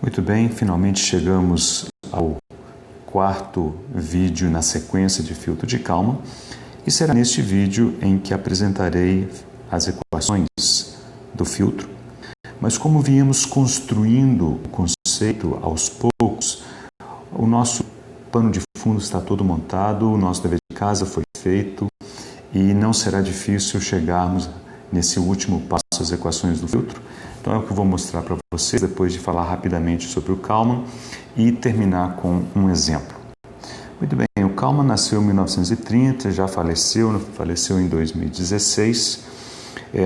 Muito bem, finalmente chegamos ao quarto vídeo na sequência de filtro de Kalman e será neste vídeo em que apresentarei as equações do filtro, mas como viemos construindo o conceito aos poucos, o nosso pano de fundo está todo montado, o nosso dever de casa foi feito e não será difícil chegarmos nesse último passo, as equações do filtro. Então é o que eu vou mostrar para vocês depois de falar rapidamente sobre o Kalman e terminar com um exemplo. Muito bem, o Kalman nasceu em 1930, já faleceu em 2016.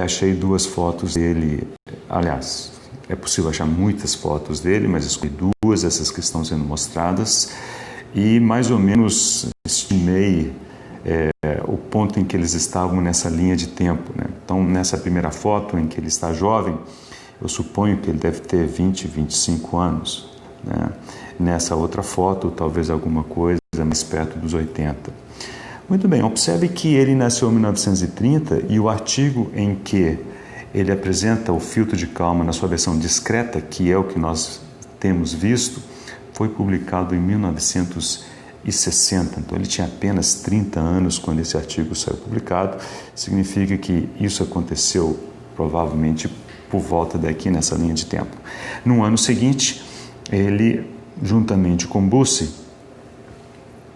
Achei duas fotos dele, aliás, é possível achar muitas fotos dele, mas escolhi duas, essas que estão sendo mostradas, e mais ou menos estimei o ponto em que eles estavam nessa linha de tempo, né? Então, nessa primeira foto em que ele está jovem, eu suponho que ele deve ter 20, 25 anos, né? Nessa outra foto, talvez alguma coisa mais perto dos 80. Muito bem, observe que ele nasceu em 1930 e o artigo em que ele apresenta o filtro de Kalman na sua versão discreta, que é o que nós temos visto, foi publicado em 1960. Então ele tinha apenas 30 anos quando esse artigo saiu publicado. Significa que isso aconteceu provavelmente por volta daqui nessa linha de tempo. No ano seguinte, ele, juntamente com Busse,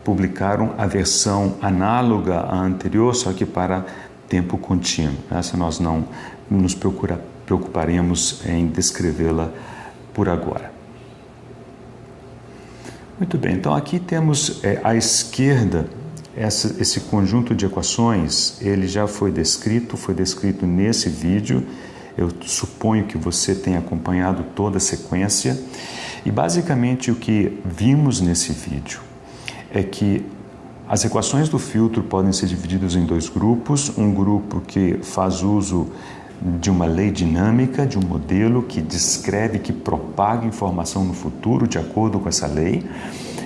publicaram a versão análoga à anterior, só que para tempo contínuo. Essa nós não nos preocuparemos em descrevê-la por agora. Muito bem, então aqui temos à esquerda esse conjunto de equações. Ele já foi descrito nesse vídeo. Eu suponho que você tenha acompanhado toda a sequência. E basicamente o que vimos nesse vídeo é que as equações do filtro podem ser divididas em dois grupos. Um grupo que faz uso de uma lei dinâmica, de um modelo que descreve, que propaga informação no futuro de acordo com essa lei.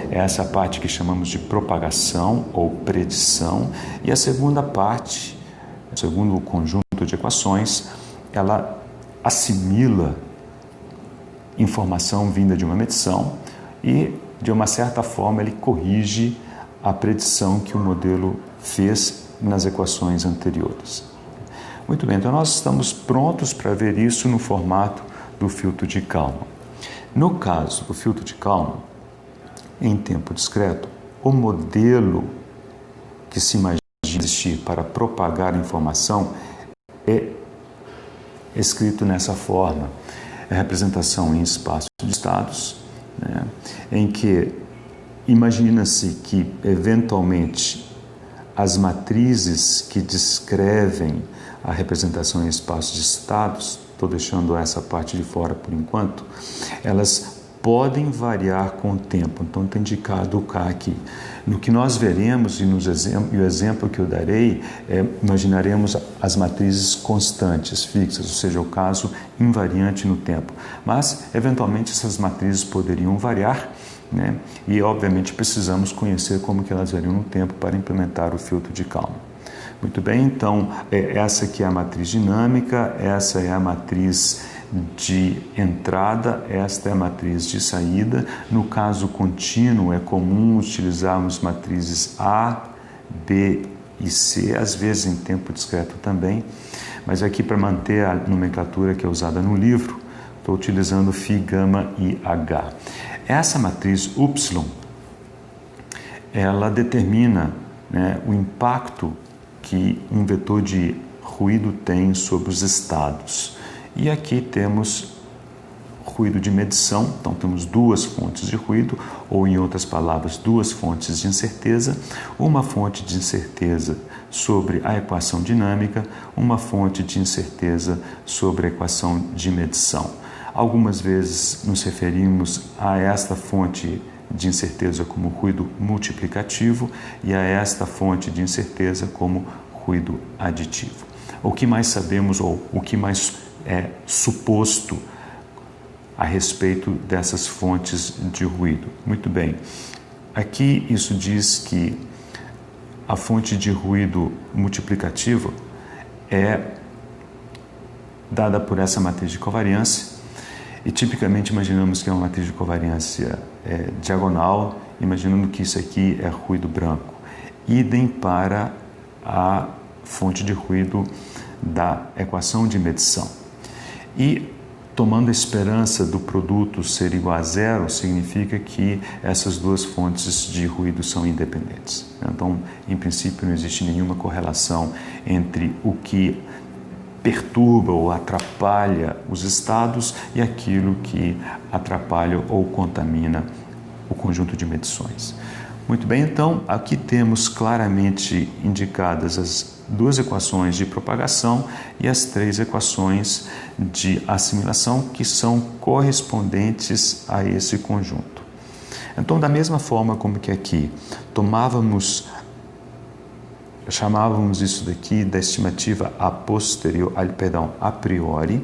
Essa parte que chamamos de propagação ou predição. E a segunda parte, o segundo conjunto de equações, ela assimila informação vinda de uma medição e, de uma certa forma, ele corrige a predição que o modelo fez nas equações anteriores. Muito bem, então nós estamos prontos para ver isso no formato do filtro de Kalman. No caso do filtro de Kalman, em tempo discreto, o modelo que se imagina existir para propagar a informação é escrito nessa forma. É a representação em espaço de estados, né, em que imagina-se que, eventualmente, as matrizes que descrevem a representação em espaço de estados, estou deixando essa parte de fora por enquanto, elas podem variar com o tempo. Então está indicado cá aqui. No que nós veremos e o exemplo que eu darei, imaginaremos as matrizes constantes, fixas, ou seja, o caso invariante no tempo. Mas, eventualmente, essas matrizes poderiam variar, né? E, obviamente, precisamos conhecer como que elas variam no tempo para implementar o filtro de Kalman. Muito bem, então, essa aqui é a matriz dinâmica, essa é a matriz de entrada, esta é a matriz de saída. No caso contínuo, é comum utilizarmos matrizes A, B e C, às vezes em tempo discreto também, mas aqui para manter a nomenclatura que é usada no livro, estou utilizando φ, γ e H. Essa matriz Y, ela determina, né, o impacto que um vetor de ruído tem sobre os estados. E aqui temos ruído de medição, então temos duas fontes de ruído, ou em outras palavras, duas fontes de incerteza, uma fonte de incerteza sobre a equação dinâmica, uma fonte de incerteza sobre a equação de medição. Algumas vezes nos referimos a esta fonte de incerteza como ruído multiplicativo e a esta fonte de incerteza como ruído aditivo. O que mais sabemos, ou o que mais é suposto a respeito dessas fontes de ruído? Muito bem, aqui isso diz que a fonte de ruído multiplicativo é dada por essa matriz de covariância E tipicamente imaginamos que é uma matriz de covariância diagonal, imaginando que isso aqui é ruído branco. Idem para a fonte de ruído da equação de medição. E tomando a esperança do produto ser igual a zero, significa que essas duas fontes de ruído são independentes. Então, em princípio, não existe nenhuma correlação entre o que perturba ou atrapalha os estados e aquilo que atrapalha ou contamina o conjunto de medições. Muito bem, então aqui temos claramente indicadas as duas equações de propagação e as três equações de assimilação que são correspondentes a esse conjunto. Então, da mesma forma como que aqui chamávamos isso daqui da estimativa a priori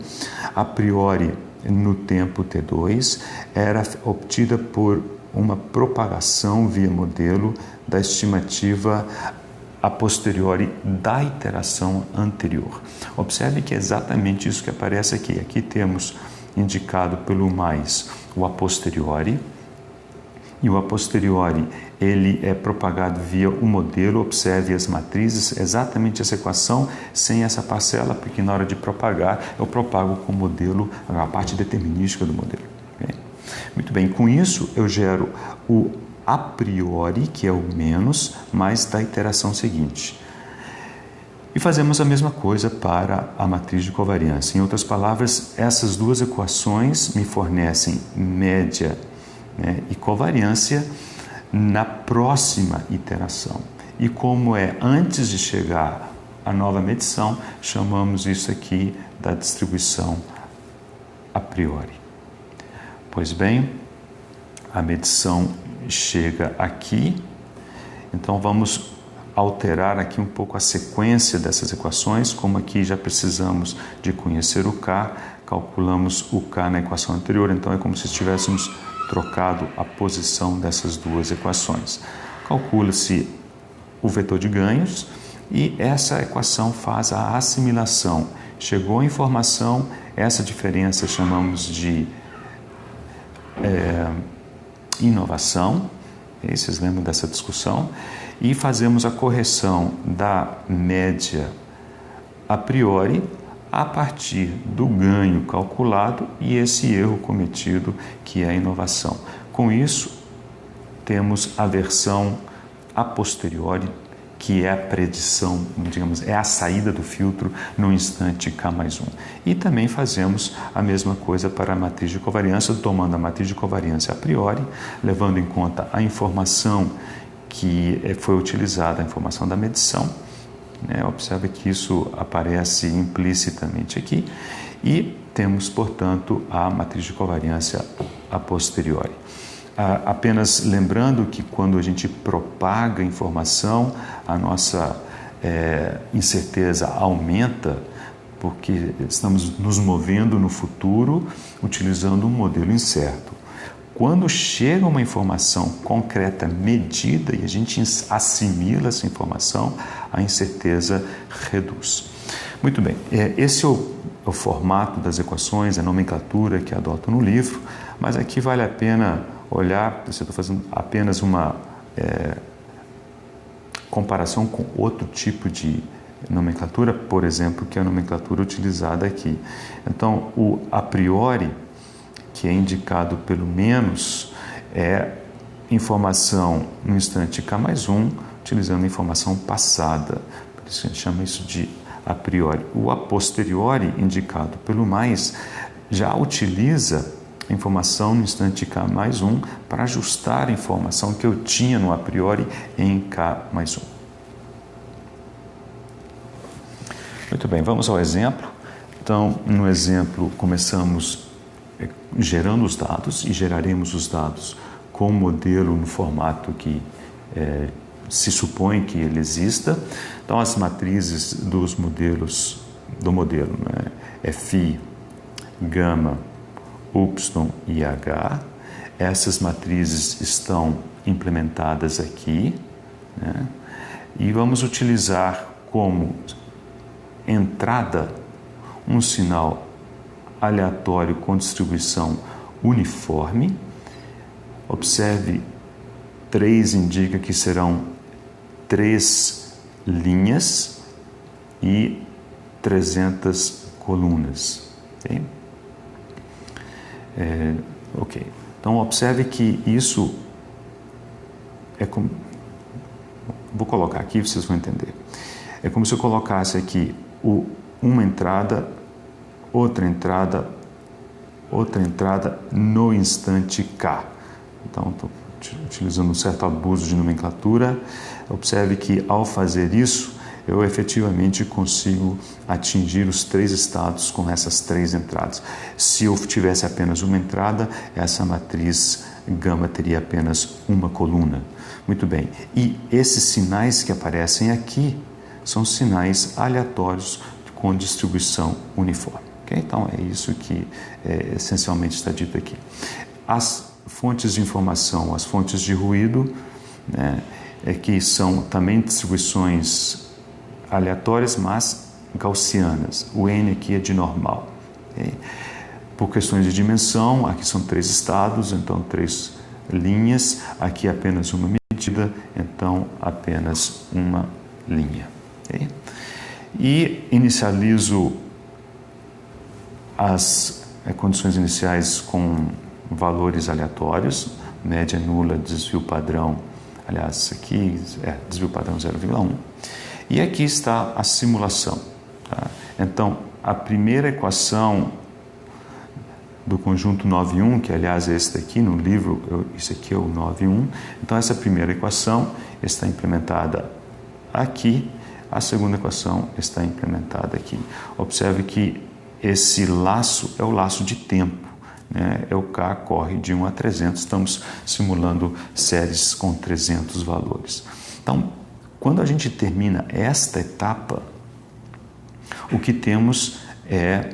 no tempo T2 era obtida por uma propagação via modelo da estimativa a posteriori da iteração anterior. Observe que é exatamente isso que aparece aqui. Aqui temos indicado pelo mais o a posteriori, e o a posteriori ele é propagado via o modelo. Observe as matrizes, exatamente essa equação sem essa parcela, porque na hora de propagar eu propago com o modelo, a parte determinística do modelo. Okay? Muito bem, com isso eu gero o a priori, que é o menos, mais da iteração seguinte. E fazemos a mesma coisa para a matriz de covariância. Em outras palavras, essas duas equações me fornecem média, né, e covariância na próxima iteração. E como é antes de chegar à nova medição, chamamos isso aqui da distribuição a priori. Pois bem, a medição chega aqui, então vamos alterar aqui um pouco a sequência dessas equações. Como aqui já precisamos de conhecer o K, calculamos o K na equação anterior, então é como se estivéssemos trocado a posição dessas duas equações. Calcula-se o vetor de ganhos e essa equação faz a assimilação. Chegou a informação, essa diferença chamamos de inovação, vocês lembram dessa discussão, e fazemos a correção da média a priori a partir do ganho calculado e esse erro cometido, que é a inovação. Com isso, temos a versão a posteriori, que é a predição, digamos, é a saída do filtro no instante K mais 1. E também fazemos a mesma coisa para a matriz de covariância, tomando a matriz de covariância a priori, levando em conta a informação que foi utilizada, a informação da medição. Observe que isso aparece implicitamente aqui. E temos, portanto, a matriz de covariância a posteriori. Apenas lembrando que quando a gente propaga informação, a nossa incerteza aumenta, porque estamos nos movendo no futuro utilizando um modelo incerto. Quando chega uma informação concreta, medida, e a gente assimila essa informação, a incerteza reduz. Muito bem, esse é o formato das equações, a nomenclatura que adoto no livro, mas aqui vale a pena olhar, se eu estou fazendo apenas uma comparação com outro tipo de nomenclatura, por exemplo, que é a nomenclatura utilizada aqui. Então, o a priori, que é indicado pelo menos, é informação no instante K mais 1, utilizando informação passada. Por isso a gente chama isso de a priori. O a posteriori, indicado pelo mais, já utiliza informação no instante K mais 1 para ajustar a informação que eu tinha no a priori em K mais 1. Muito bem, vamos ao exemplo. Então, no exemplo, começamos gerando os dados e geraremos os dados com o modelo no formato que se supõe que ele exista. Então, as matrizes dos modelos, do modelo, né, Φ, gama, Y e H. Essas matrizes estão implementadas aqui, né? E vamos utilizar como entrada um sinal aleatório com distribuição uniforme. Observe, 3 indica que serão 3 linhas e 300 colunas. Ok? Ok. Então, observe que isso é como... Vou colocar aqui, vocês vão entender. É como se eu colocasse aqui uma entrada, outra entrada no instante K. Então, estou utilizando um certo abuso de nomenclatura. Observe que, ao fazer isso, eu efetivamente consigo atingir os 3 estados com essas 3 entradas. Se eu tivesse apenas uma entrada, essa matriz gama teria apenas uma coluna. Muito bem. E esses sinais que aparecem aqui são sinais aleatórios com distribuição uniforme. Okay? Então, é isso que essencialmente está dito aqui. As fontes de informação, as fontes de ruído, né, que são também distribuições aleatórias, mas gaussianas. O N aqui é de normal. Okay? Por questões de dimensão, aqui são 3 estados, então 3 linhas. Aqui apenas uma medida, então apenas uma linha. Okay? E inicializo as condições iniciais com valores aleatórios, média nula, desvio padrão, aliás, aqui desvio padrão 0,1. E aqui está a simulação. Tá? Então, a primeira equação do conjunto 9,1, que aliás é esse daqui no livro, isso aqui é o 9,1. Então, essa primeira equação está implementada aqui, a segunda equação está implementada aqui. Observe que esse laço é o laço de tempo. É o K corre de 1 a 300, estamos simulando séries com 300 valores. Então, quando a gente termina esta etapa, o que temos é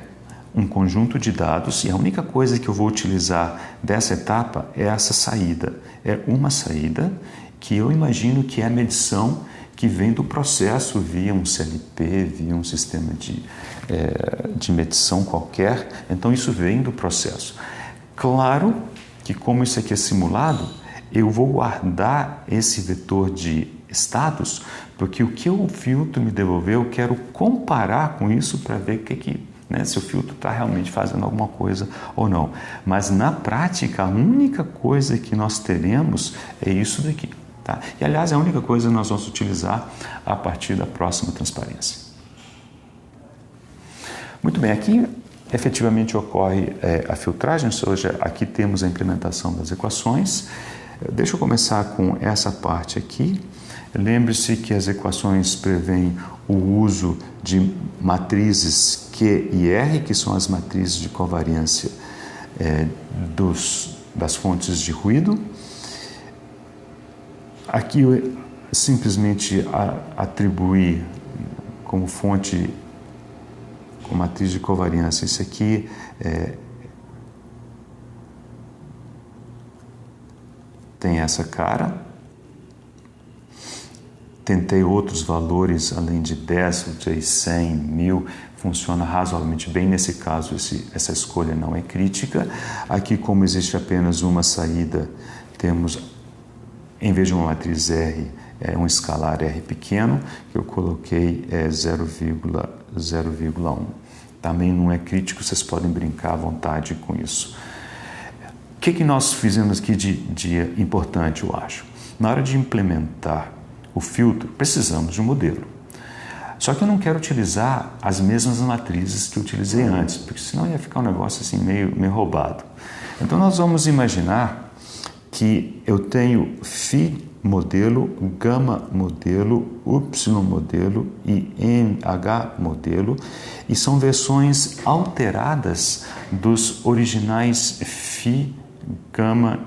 um conjunto de dados, e a única coisa que eu vou utilizar dessa etapa é essa saída. É uma saída que eu imagino que é a medição que vem do processo via um CLP, via um sistema de medição qualquer. Então, isso vem do processo. Claro que, como isso aqui é simulado, eu vou guardar esse vetor de estados, porque o que o filtro me devolveu, eu quero comparar com isso para ver se o filtro está realmente fazendo alguma coisa ou não. Mas, na prática, a única coisa que nós teremos é isso daqui. Tá? E, aliás, é a única coisa que nós vamos utilizar a partir da próxima transparência. Muito bem, aqui efetivamente ocorre a filtragem, ou seja, aqui temos a implementação das equações. Deixa eu começar com essa parte aqui. Lembre-se que as equações prevêem o uso de matrizes Q e R, que são as matrizes de covariância das fontes de ruído. Aqui eu simplesmente atribuir como fonte, com matriz de covariância, isso aqui tem essa cara. Tentei outros valores, além de 10, 100, 1000, funciona razoavelmente bem. Nesse caso, essa escolha não é crítica. Aqui, como existe apenas uma saída, temos, em vez de uma matriz R, um escalar R pequeno, que eu coloquei 0,1. Também não é crítico, vocês podem brincar à vontade com isso. O que nós fizemos aqui de importante, eu acho? Na hora de implementar o filtro, precisamos de um modelo. Só que eu não quero utilizar as mesmas matrizes que eu utilizei antes, porque senão ia ficar um negócio assim meio roubado. Então nós vamos imaginar que eu tenho Φ modelo, gama modelo, Y modelo e NH modelo, e são versões alteradas dos originais Φ, gama,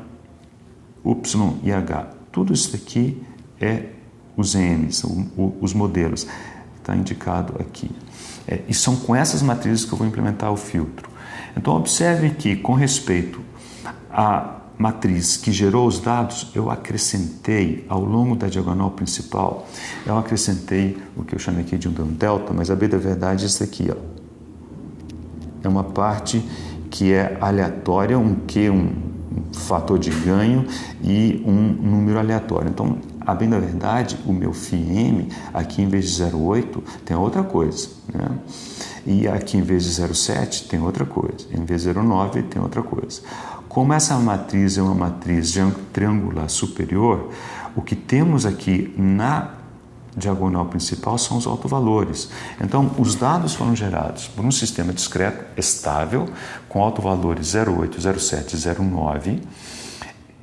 Y e H. Tudo isso aqui é os N's, os modelos. Está indicado aqui. E são com essas matrizes que eu vou implementar o filtro. Então, observe que, com respeito à matriz que gerou os dados, eu acrescentei, ao longo da diagonal principal, eu acrescentei o que eu chamei aqui de um delta, mas a B da verdade é isso aqui, ó. é uma parte que é aleatória, um fator de ganho e um número aleatório. Então, a bem da verdade, o meu φm, aqui em vez de 0,8, tem outra coisa, né? E aqui em vez de 0,7 tem outra coisa, em vez de 0,9 tem outra coisa. Como essa matriz é uma matriz triangular superior, o que temos aqui na diagonal principal são os autovalores. Então, os dados foram gerados por um sistema discreto estável, com autovalores 0,8, 0,7 e 0,9.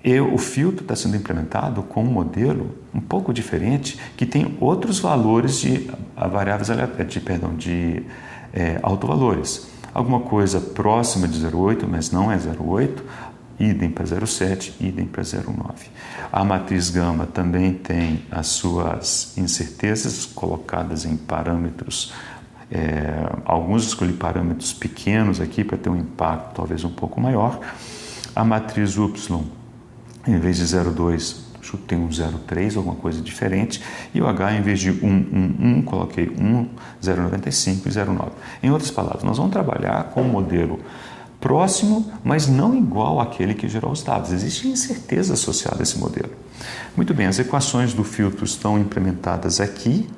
E o filtro está sendo implementado com um modelo um pouco diferente, que tem outros valores de variáveis de autovalores. Alguma coisa próxima de 0,8, mas não é 0,8, idem para 0,7, idem para 0,9. A matriz gama também tem as suas incertezas colocadas em parâmetros. Alguns escolhi parâmetros pequenos aqui para ter um impacto talvez um pouco maior. A matriz Y, em vez de 0,2, chutei um 0,3, alguma coisa diferente. E o H, em vez de 1, coloquei 1, 0,95 e 0,9. Em outras palavras, nós vamos trabalhar com um modelo próximo, mas não igual àquele que gerou os dados. Existe incerteza associada a esse modelo. Muito bem, as equações do filtro estão implementadas aqui.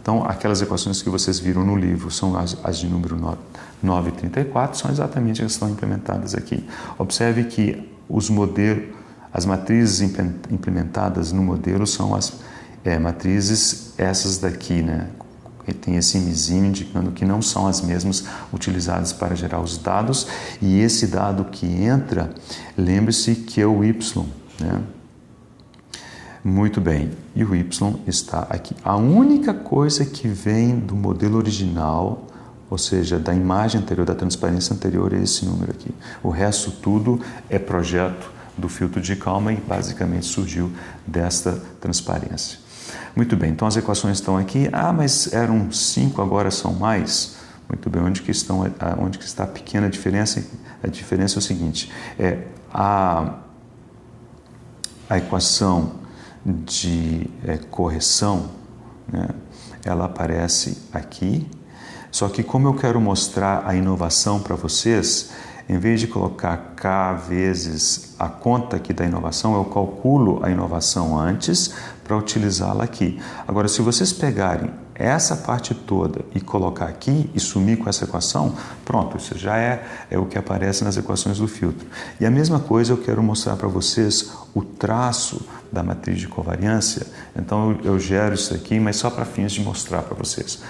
Então, aquelas equações que vocês viram no livro são as de número 9 e 34, são exatamente as que estão implementadas aqui. Observe que as matrizes implementadas no modelo são as matrizes essas daqui, né? E tem esse mizinho indicando que não são as mesmas utilizadas para gerar os dados. E esse dado que entra, lembre-se que é o Y, né? Muito bem, e o Y está aqui. A única coisa que vem do modelo original, ou seja, da imagem anterior, da transparência anterior, é esse número aqui. O resto tudo é projeto do filtro de Kalman e basicamente surgiu desta transparência. Muito bem, então as equações estão aqui. Mas eram 5, agora são mais. Muito bem, onde que está a pequena diferença? A diferença é o seguinte, a equação de correção, né, ela aparece aqui, só que como eu quero mostrar a inovação para vocês, em vez de colocar K vezes a conta aqui da inovação, eu calculo a inovação antes para utilizá-la aqui. Agora, se vocês pegarem essa parte toda e colocar aqui e sumir com essa equação, pronto, isso já é o que aparece nas equações do filtro. E a mesma coisa eu quero mostrar para vocês o traço da matriz de covariância. Então eu gero isso aqui, mas só para fins de mostrar para vocês.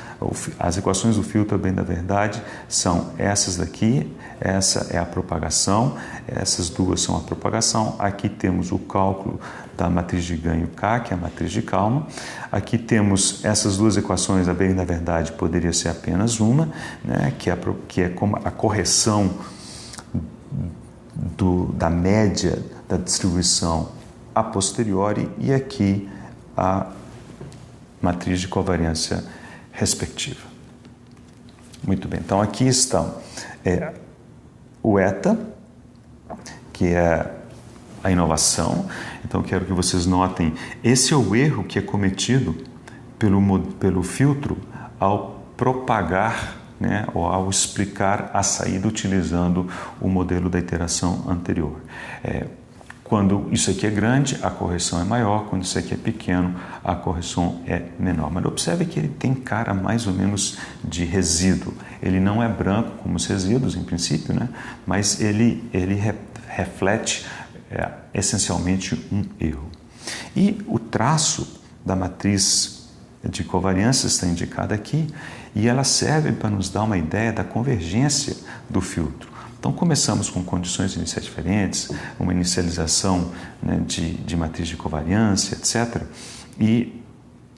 As equações do filtro, bem da verdade, são essas daqui, essa é a propagação, essas duas são a propagação. Aqui temos o cálculo da matriz de ganho K, que é a matriz de Kalman. Aqui temos essas duas equações, a bem da verdade poderia ser apenas uma, né, que é como a correção da média da distribuição a posteriori, e aqui a matriz de covariância respectiva. Muito bem, então aqui estão o eta, que é a inovação. Então quero que vocês notem, esse é o erro que é cometido pelo filtro ao propagar, né, ou ao explicar a saída utilizando o modelo da iteração anterior. Quando isso aqui é grande, a correção é maior. Quando isso aqui é pequeno, a correção é menor. Mas observe que ele tem cara mais ou menos de resíduo. Ele não é branco como os resíduos, em princípio, né? Mas ele reflete essencialmente um erro. E o traço da matriz de covariância está indicado aqui, e ela serve para nos dar uma ideia da convergência do filtro. Então, começamos com condições iniciais diferentes, uma inicialização, né, de matriz de covariância, etc. E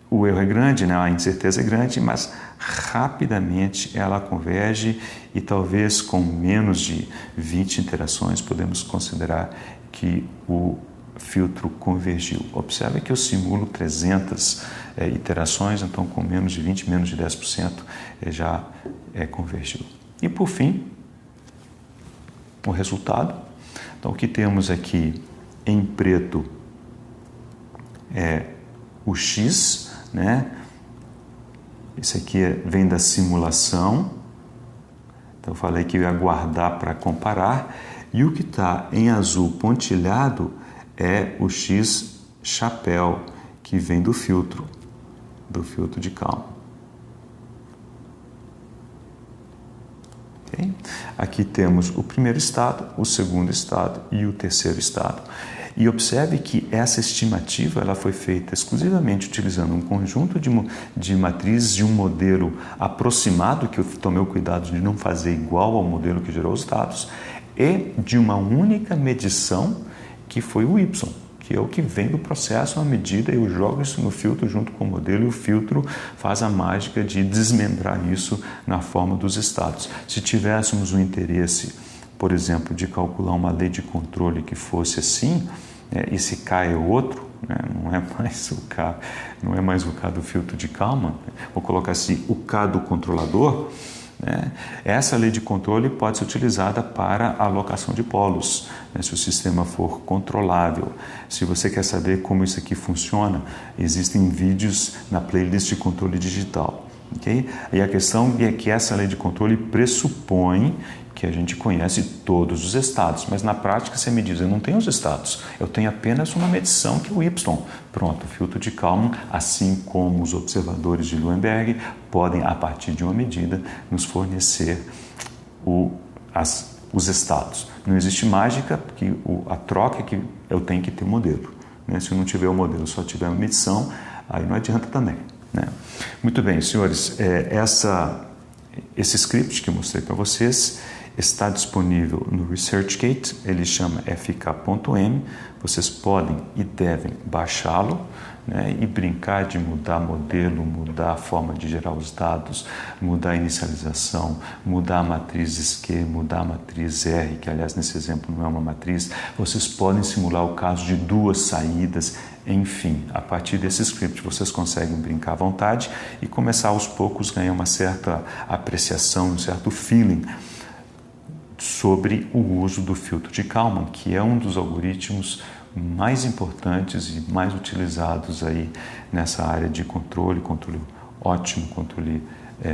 o erro é grande, né, a incerteza é grande, mas rapidamente ela converge, e talvez com menos de 20 interações podemos considerar que o filtro convergiu. Observe que eu simulo 300 iterações, então com menos de 20, menos de 10% já convergiu. E por fim, o resultado. Então, o que temos aqui em preto é o X, né? Esse aqui vem da simulação. Então eu falei que eu ia guardar para comparar, e o que está em azul pontilhado é o X chapéu, que vem do filtro de Kalman. Okay? Aqui temos o primeiro estado, o segundo estado e o terceiro estado. E observe que essa estimativa ela foi feita exclusivamente utilizando um conjunto de matrizes de um modelo aproximado, que eu tomei o cuidado de não fazer igual ao modelo que gerou os dados, e de uma única medição, que foi o Y, que é o que vem do processo, a medida, eu jogo isso no filtro junto com o modelo, e o filtro faz a mágica de desmembrar isso na forma dos estados. Se tivéssemos um interesse, por exemplo, de calcular uma lei de controle que fosse assim, e se K é outro, não é mais o K do filtro de Kalman, vou colocar assim, o K do controlador, essa lei de controle pode ser utilizada para a alocação de polos, se o sistema for controlável. Se você quer saber como isso aqui funciona, existem vídeos na playlist de controle digital. Okay? E a questão é que essa lei de controle pressupõe que a gente conhece todos os estados, mas na prática você me diz, eu não tenho os estados, eu tenho apenas uma medição que é o Y. Pronto, o filtro de Kalman, assim como os observadores de Luenberg, podem, a partir de uma medida, nos fornecer os estados. Não existe mágica, porque a troca é que eu tenho que ter um modelo. Se eu não tiver o modelo, só tiver uma medição, aí não adianta também. Muito bem, senhores, esse script que eu mostrei para vocês está disponível no ResearchGate, ele chama fk.m, vocês podem e devem baixá-lo, e brincar de mudar modelo, mudar a forma de gerar os dados, mudar a inicialização, mudar a matriz Q, mudar a matriz R, que aliás nesse exemplo não é uma matriz, vocês podem simular o caso de duas saídas, enfim, a partir desse script vocês conseguem brincar à vontade e começar aos poucos a ganhar uma certa apreciação, um certo feeling sobre o uso do filtro de Kalman, que é um dos algoritmos mais importantes e mais utilizados aí nessa área de controle ótimo, controle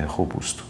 robusto.